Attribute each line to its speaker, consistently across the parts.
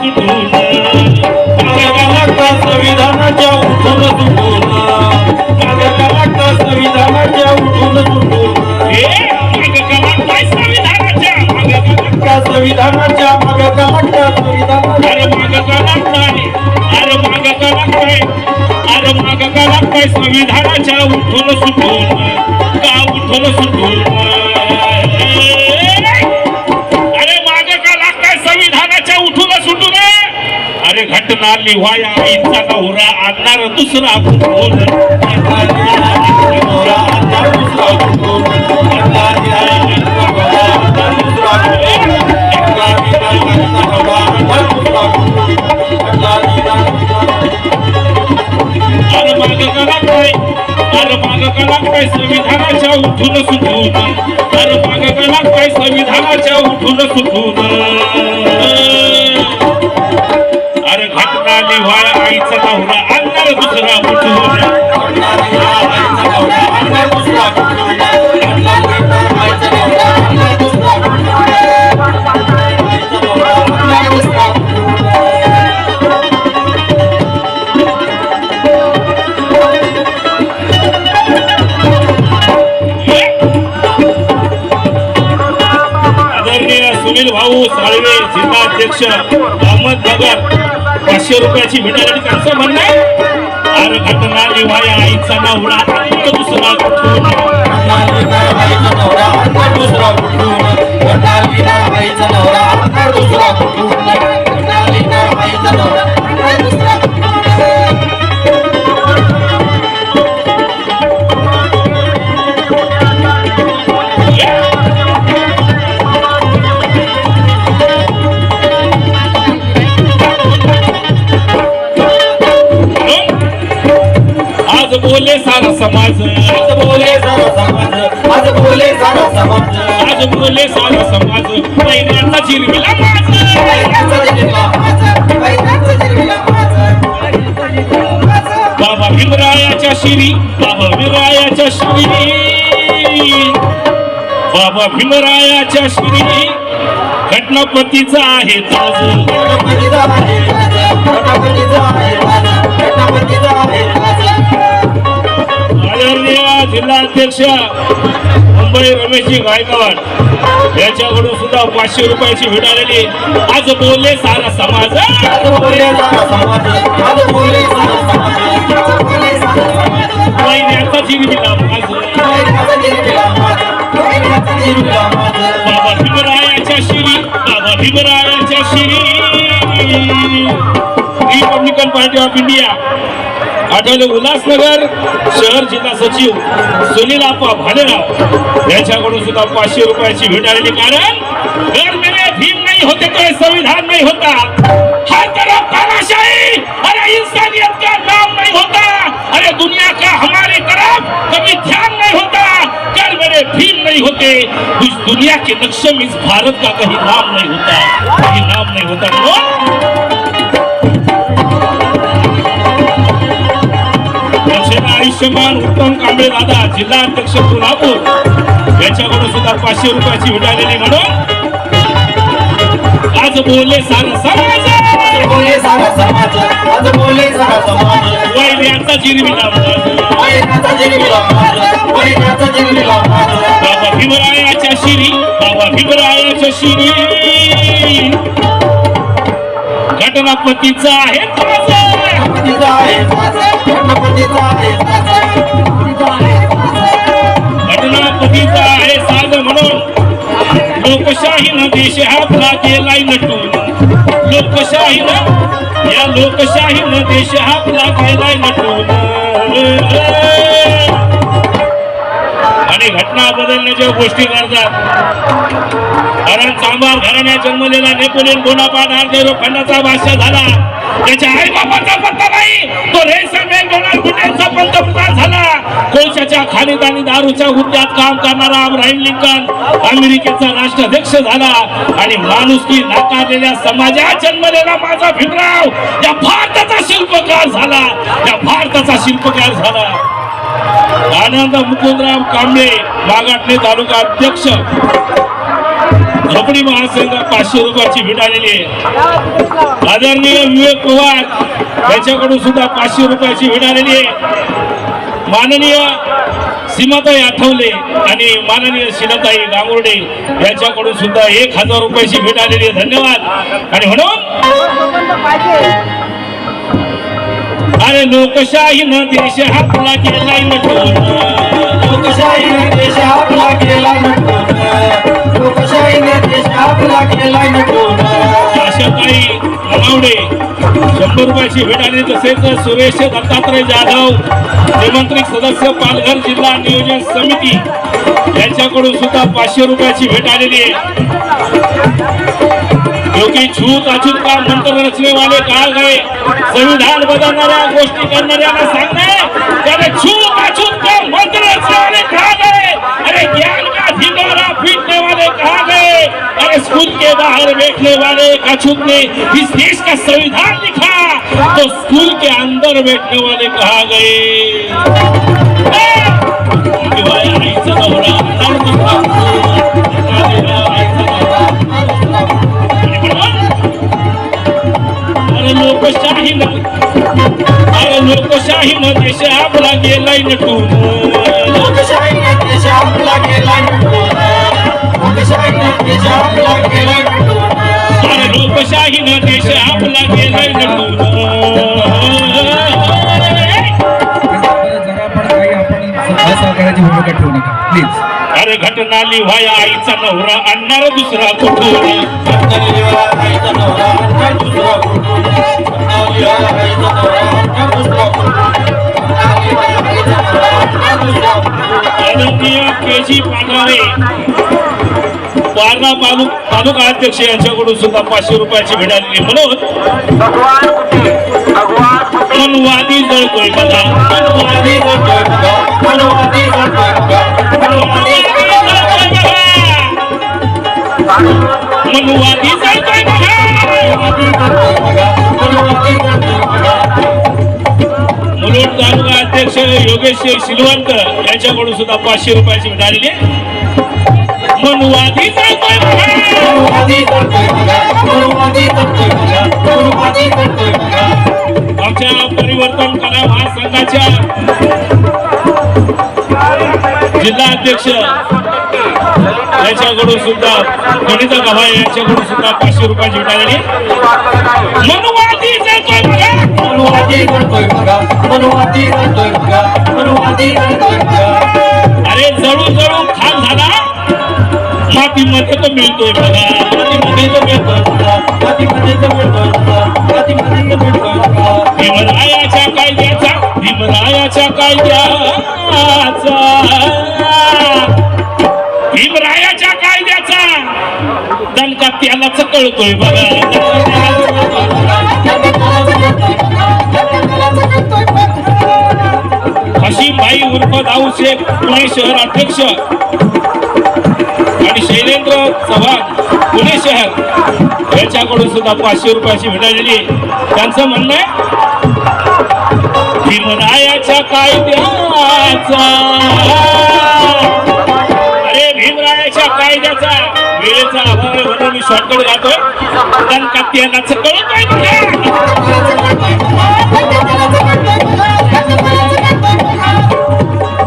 Speaker 1: सुटून संविधानाच्या उठून सुटून संविधानाच्या उठून सुटून संविधानाच्या माग अरे माग का लागताय अरे माग का लागताय अरे माग का लागताय संविधानाच्या उठून सुटून का उठून सुटून अरे माग का लागताय संविधानाच्या उठून सुटून अरे घटना लिव्हाया आईचा नवरा आणणार दुसरा कुठून अरे माग का लागताय संविधानाच्या उठून सुटून अरे माग का लागताय संविधानाच्या उठून सुटून अरे घटना लिव्हाया आईचा नवरा आणणार दुसरा कुठून सुनील भाऊ साळवे जिल्हाध्यक्ष अहमदनगर 500 रुपयाची भेटायला त्यांचं म्हणणं आहे अरे घटना लिव्हाया आईचा नवरा दुसरा कुठून बोले सारा समाज आज बोले सारा समाज आज बोले सारा समाज आज बोले सारा समाज महिन्याचा जिरविला बाबा भीमरायाच्या शिरी बाबा भीमरायाच्या शिरी बाबा भीमरायाच्या शिरी घटनापतीचा आहे ताज जिल्हाध्यक्ष मुंबई रमेशजी गायकवाड याच्याकडून सुद्धा 500 रुपयाची भेट आलेली आज बोलले सारा समाज महिन्याचा जिरविला बाबा भीमरायाच्या शिरी बाबा भीमरायाच्या शिरी Republican Party of India Athawale Ulhasnagar शहर जिल्हा सचिव सुनील आप्पा भालेराव यांच्याकडून सुद्धा 500 रुपयाची भेट आलेली कारण घर मेरे भीम नहीं होते तो संविधान नहीं होता हर तरफ तानाशाही अरे इंसानियत का नाम नहीं होता अरे दुनिया का हमारी तरफ कभी ध्यान नहीं होता घर मेरे भीम नहीं होते इस दुनिया के नक्शे में इस भारत का कहीं नाम नहीं होता कहीं नाम नहीं होता आयुष्यमान उत्तम कांबळे दादा जिल्हाध्यक्ष कोल्हापूर याच्याकडून सुद्धा 500 रुपयाची भेट आलेली म्हणून आज बोलले सारा समाज वैद्यांचा जिरविला बाबा भीमरायाच्या शिरी बाबा भीमरायाच्या शिरी घटनापतीचा आहे घटनापतीचा आहे साज म्हणून लोकशाहीनं देश आपला गेलाय नटून लोकशाहीनं या लोकशाहीनं देश आपला गेलाय नटून आणि घटना बदलण्याच्या गोष्टी करतात कारण चांभार घराण्यात जन्मलेला नेपोलियन बोनापार्ट खंडाचा बादशाह झाला त्याच्या आई बाबाचा पत्ता नाही तो रेसमेल डोनाल्ड बुटेनचा पंतप्रधान झाला कोळशाच्या खाणीत आणि दारूच्या हुद्द्यात काम करणारा अब्राहिम लिंकन अमेरिकेचा राष्ट्राध्यक्ष झाला आणि माणुसकी नाकारलेल्या समाजात जन्मलेला माझा भीमराव या भारताचा शिल्पकार झाला आनंद मुकुंदराव कांबळे मागाटणे तालुका अध्यक्ष झोपडी महासंघ 500 रुपयाची भेट आलेली आहे. आदरणीय विवेक पवार यांच्याकडून सुद्धा 500 रुपयाची भेट आलेली आहे. माननीय सीमाताई आठवले आणि माननीय शिलाताई गांगुर्डे यांच्याकडून सुद्धा 1000 रुपयाची भेट आलेली आहे. धन्यवाद. आणि म्हणून अरे लोकशाहीनं देश आपला केलाय नटून,
Speaker 2: लोकशाहीनं देश आपला केलाय नटून, लोकशाहीनं देश आपला केलाय नटून.
Speaker 1: आशाताई अनावडे 100 रुपयाची भेट आली. तसेच सुरेश दत्तात्रय जाधव निमंत्रित सदस्य पालघर जिल्हा नियोजन समिती यांच्याकडून सुद्धा 500 रुपयाची भेट आलेली आहे. क्योंकि छूत अछूत का मंत्र रचने वाले कहा गए, संविधान बदलणाऱ्या गोष्टी करणाऱ्यांना सांगणे त्याने छूत अछूत का मंत्र रचने वाले कहा गए. अरे ज्ञान का ढिंढोरा पीटने वाले कहा गए. अरे स्कूल के बाहर बैठने वाले अछूत ने इस देश का संविधान लिखा तो स्कूल के अंदर बैठने वाले कहा गए. लोकशाहीनं देश आपला गेलाय नटून,
Speaker 2: लोकशाहीनं देश आपला केलाय नटून, लोकशाहीनं देश आपला केलाय नटून.
Speaker 1: अरे लोकशाहीनं देश आपला गेलाय नटून.
Speaker 3: जरा पण काही आपण सहकार्याची भूमिका ठेवू नका प्लीज.
Speaker 1: अरे घटना लिव्हाया आईचा नवरा आणणार दुसरा कुठून.
Speaker 2: आईचा नवरा आणणार दुसरा कुठून, आईचा नवरा आणणार दुसरा कुठून.
Speaker 1: आदरणीय केजी पांढरे वारणा तालुका अध्यक्ष यांच्याकडून सुद्धा 500 रुपयाची भेट आलेली. म्हणून मनवादी जळतोय बघा,
Speaker 2: मनवादी जळतोय बघा, मनवादी जळतोय बघा, मनवादी
Speaker 1: मनवादी जळतोय बघा. मुलुंड तालुका अध्यक्ष योगेश शिलवंत यांच्याकडून सुद्धा 500 रुपयाची भेट आलेली. मनवादी जळतोय बघा,
Speaker 2: मनवादी जळतोय बघा, मनवादी जळतोय बघा, मनवादी जळतोय बघा.
Speaker 1: आमच्या परिवर्तन कला महासंघाच्या जिल्हा अध्यक्ष यांच्याकडून सुद्धा गणिता गव्हाळे यांच्याकडून सुद्धा 500 रुपयाची भेट आलेली. मनवादी जळतोय बघा,
Speaker 2: मनवादी जळतोय बघा, मनवादी जळतोय बघा, मनवादी जळतोय बघा.
Speaker 1: अरे जळू जळू खाल झाला मातीमध्ये तो मिळतोय बघा,
Speaker 2: मातीमध्ये तो मिळतोय बघा, मातीमध्ये तो मिळतोय बघा, मातीमध्ये तो मिळतोय बघा.
Speaker 1: भीमरायाच्या कायद्याचा, भीमरायाच्या कायद्याचा, भीमरायाच्या कायद्याचा दणका त्यालाच कळतोय बघा. हशीमभाई उर्फ दाऊ शेख पुणे शहर अध्यक्ष आणि शैलेंद्र चव्हाण पुणे शहर यांच्याकडून सुद्धा 500 रुपयाची भेट आलेली. त्यांचं म्हणणं आहे भीमरायाच्या कायद्याचा, अरे भीमरायाच्या कायद्याचा वेळेचा अभाव आहे म्हणून मी शॉर्टकट गातोय. दणका त्यालाच कळतोय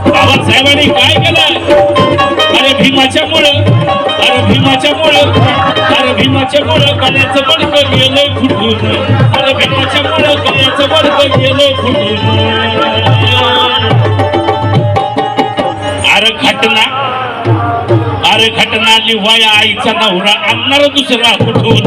Speaker 1: बाबासाहेबांनी काय केलं. अरे भीमाच्यामुळं, अरे भीमाच्यामुळं, अरे भीमाच्यामुळं कण्याचं बडकं गेलंय फुटून. अरे भीमाच्यामुळं कण्याचं बडकं गेलंय फुटून. अरे घटना, अरे घटना लिव्हाया आईचा नवरा आणणार दुसरा कुठून.